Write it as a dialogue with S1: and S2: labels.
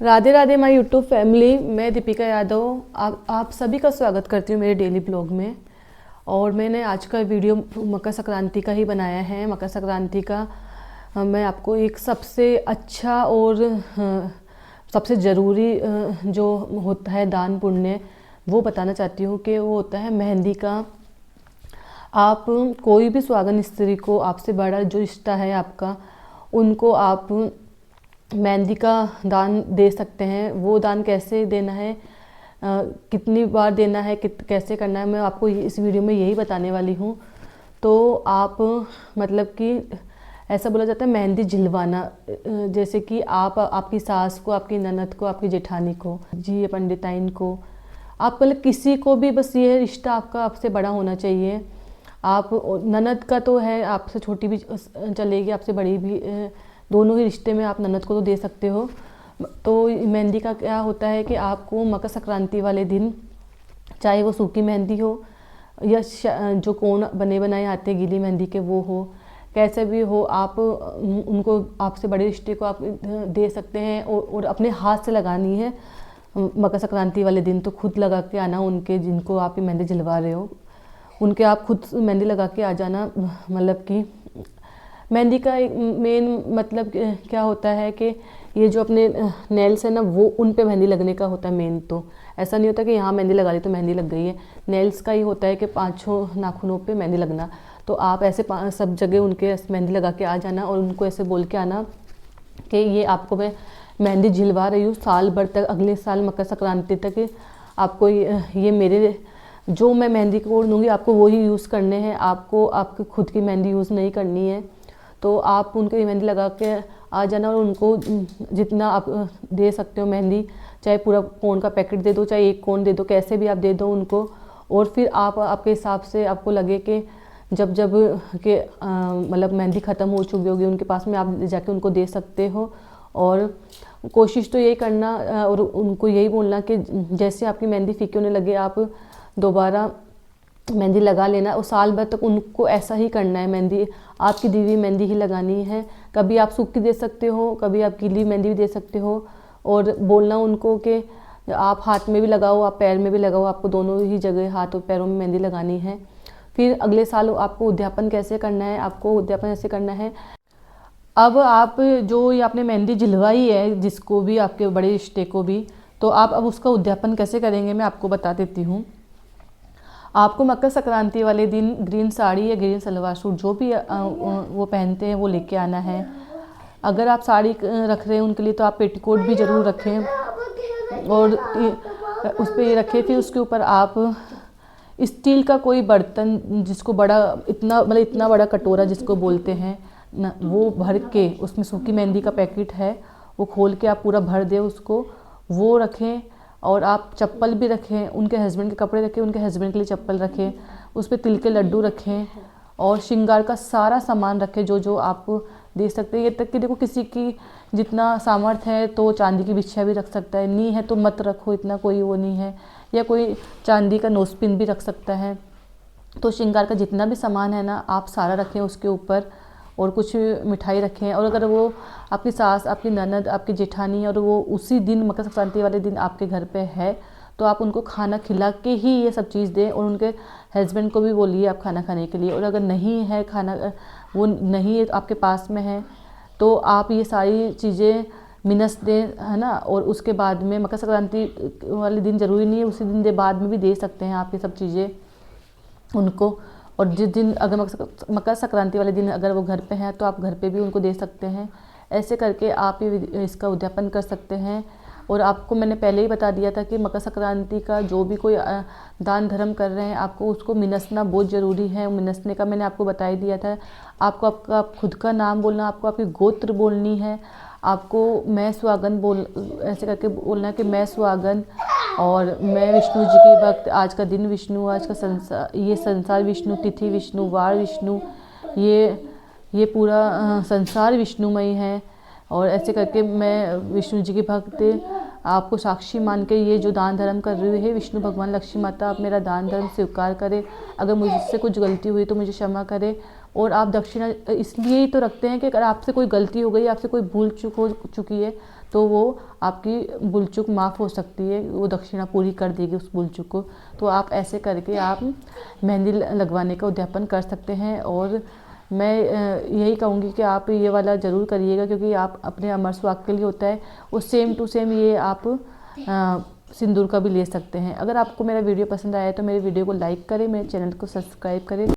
S1: Radhe Radhe my YouTube family. मैं दीपिका यादव आप सभी का स्वागत करती हूँ मेरे डेली ब्लॉग में। और मैंने आज का वीडियो मकर संक्रांति का ही बनाया है। मकर संक्रांति का मैं आपको एक सबसे अच्छा और सबसे ज़रूरी जो होता है दान पुण्य वो बताना चाहती हूँ कि वो होता है मेहंदी का। आप कोई भी सुहागन स्त्री को, आपसे बड़ा जो रिश्ता है आपका, उनको आप मेहंदी का दान दे सकते हैं। वो दान कैसे देना है, कितनी बार देना है, कैसे करना है, मैं आपको इस वीडियो में यही बताने वाली हूँ। तो आप मतलब कि ऐसा बोला जाता है मेहंदी झिलवाना, जैसे कि आप आपकी सास को, आपकी ननद को, आपकी जेठानी को, जी पंडिताइन को, आप मतलब किसी को भी, बस ये रिश्ता आपका आपसे बड़ा होना चाहिए। आप ननद का तो है, आपसे छोटी भी चलेगी, आपसे बड़ी भी, दोनों ही रिश्ते में आप ननद को तो दे सकते हो। तो मेहंदी का क्या होता है कि आपको मकर संक्रांति वाले दिन, चाहे वो सूखी मेहंदी हो या जो कोन बने बनाए आते हैं गीली मेहंदी के वो हो, कैसे भी हो, आप उनको, आपसे बड़े रिश्ते को आप दे सकते हैं। और अपने हाथ से लगानी है मकर संक्रांति वाले दिन। तो खुद लगा के आना उनके, जिनको आप मेहंदी झिलवा रहे हो उनके, आप खुद मेहंदी लगा के आ जाना। मतलब कि मेहंदी का एक मेन मतलब क्या होता है कि ये जो अपने नेल्स है ना, वो उन पे मेहंदी लगने का होता है मेन। तो ऐसा नहीं होता कि यहाँ मेहंदी लगा ली तो मेहंदी लग गई है। नेल्स का ही होता है कि 5 नाखूनों पे मेहंदी लगना। तो आप ऐसे सब जगह उनके मेहंदी लगा के आ जाना और उनको ऐसे बोल के आना कि ये आपको मैं मेहंदी झिलवा रही हूँ साल भर तक, अगले साल मकर संक्रांति तक आपको ये मेरे जो मैं मेहंदी कोड दूँगी आपको वही यूज़ करने हैं। आपको आपकी खुद की मेहंदी यूज़ नहीं करनी है। तो आप उनके मेहंदी लगा के आ जाना और उनको जितना आप दे सकते हो मेहंदी, चाहे पूरा कोन का पैकेट दे दो, चाहे एक कोन दे दो, कैसे भी आप दे दो उनको। और फिर आप आपके हिसाब से आपको लगे कि जब जब के मतलब मेहंदी ख़त्म हो चुकी होगी उनके पास में, आप जाके उनको दे सकते हो। और कोशिश तो यही करना और उनको यही बोलना कि जैसे आपकी मेहंदी फीकी होने लगे आप दोबारा मेहंदी लगा लेना। और साल भर तक उनको ऐसा ही करना है, मेहंदी आपकी दी हुई मेहंदी ही लगानी है। कभी आप सूखी दे सकते हो, कभी आप गीली मेहंदी भी दे सकते हो। और बोलना उनको कि आप हाथ में भी लगाओ, आप पैर में भी लगाओ, आपको दोनों ही जगह हाथ और पैरों में मेहंदी लगानी है। फिर अगले साल आपको उद्यापन कैसे करना है, आपको उद्यापन ऐसे करना है। अब आप जो ये आपने मेहंदी झिलवाई है जिसको भी, आपके बड़े रिश्ते को भी, तो आप अब उसका उद्यापन कैसे करेंगे मैं आपको बता देती हूँ। आपको मकर संक्रांति वाले दिन ग्रीन साड़ी या ग्रीन सलवार सूट जो भी वो पहनते हैं वो लेके आना है। अगर आप साड़ी रख रहे हैं उनके लिए तो आप पेटीकोट भी ज़रूर रखें और उस पर ये रखें। फिर उसके ऊपर आप स्टील का कोई बर्तन, जिसको बड़ा इतना मतलब इतना बड़ा कटोरा जिसको बोलते हैं ना, वो भर के उसमें सूखी मेहंदी का पैकेट है वो खोल के आप पूरा भर दें उसको, वो रखें। और आप चप्पल भी रखें, उनके हस्बैंड के कपड़े रखें, उनके हस्बैंड के लिए चप्पल रखें, उस पर तिल के लड्डू रखें और श्रृंगार का सारा सामान रखें जो जो आप दे सकते हैं। ये तक कि देखो किसी की जितना सामर्थ्य है तो चांदी की बिछिया भी रख सकता है, नहीं है तो मत रखो, इतना कोई वो नहीं है। या कोई चांदी का नोजपिन भी रख सकता है। तो श्रृंगार का जितना भी सामान है ना आप सारा रखें उसके ऊपर, और कुछ मिठाई रखें। और अगर वो आपकी सास, आपकी ननद, आपकी जेठानी और वो उसी दिन मकर संक्रांति वाले दिन आपके घर पे है तो आप उनको खाना खिला के ही ये सब चीज़ दें। और उनके हस्बैंड को भी बोलिए आप खाना खाने के लिए। और अगर नहीं है खाना, वो नहीं है आपके पास में है, तो आप ये सारी चीज़ें मिनस दें, है ना। और उसके बाद में मकर संक्रांति वाले दिन, ज़रूरी नहीं है उसी दिन दे, बाद में भी दे सकते हैं आप ये सब चीज़ें उनको। और जिस दिन अगर मकर संक्रांति वाले दिन अगर वो घर पे हैं तो आप घर पे भी उनको दे सकते हैं। ऐसे करके आप ये इसका उद्यापन कर सकते हैं। और आपको मैंने पहले ही बता दिया था कि मकर संक्रांति का जो भी कोई दान धर्म कर रहे हैं आपको उसको मिनसना बहुत ज़रूरी है। मिनसने का मैंने आपको बता ही दिया था। आपको आपका खुद का नाम बोलना, आपको आपकी गोत्र बोलनी है, आपको मैं सुहागन बोल ऐसे करके बोलना है कि मैं सुहागन और मैं विष्णु जी की भक्त, आज का दिन विष्णु, आज का संसार, ये संसार विष्णु, तिथि विष्णु, वार विष्णु, ये पूरा संसार विष्णुमय है। और ऐसे करके मैं विष्णु जी की भक्त, आपको साक्षी मान के ये जो दान धर्म कर रही है, विष्णु भगवान, लक्ष्मी माता, आप मेरा दान धर्म स्वीकार करें। अगर मुझसे कुछ गलती हुई तो मुझे क्षमा करें। और आप दक्षिणा इसलिए ही तो रखते हैं कि अगर आपसे कोई गलती हो गई, आपसे कोई भूल चूक हो चुकी है तो वो आपकी भूल चूक माफ़ हो सकती है, वो दक्षिणा पूरी कर देगी उस भूल चूक को। तो आप ऐसे करके आप मेहंदी लगवाने का उद्यापन कर सकते हैं। और मैं यही कहूँगी कि आप ये वाला ज़रूर करिएगा, क्योंकि आप अपने अमर सुहाग के लिए होता है, वो सेम टू सेम ये आप सिंदूर का भी ले सकते हैं। अगर आपको मेरा वीडियो पसंद आया तो मेरे वीडियो को लाइक करें, मेरे चैनल को सब्सक्राइब करें।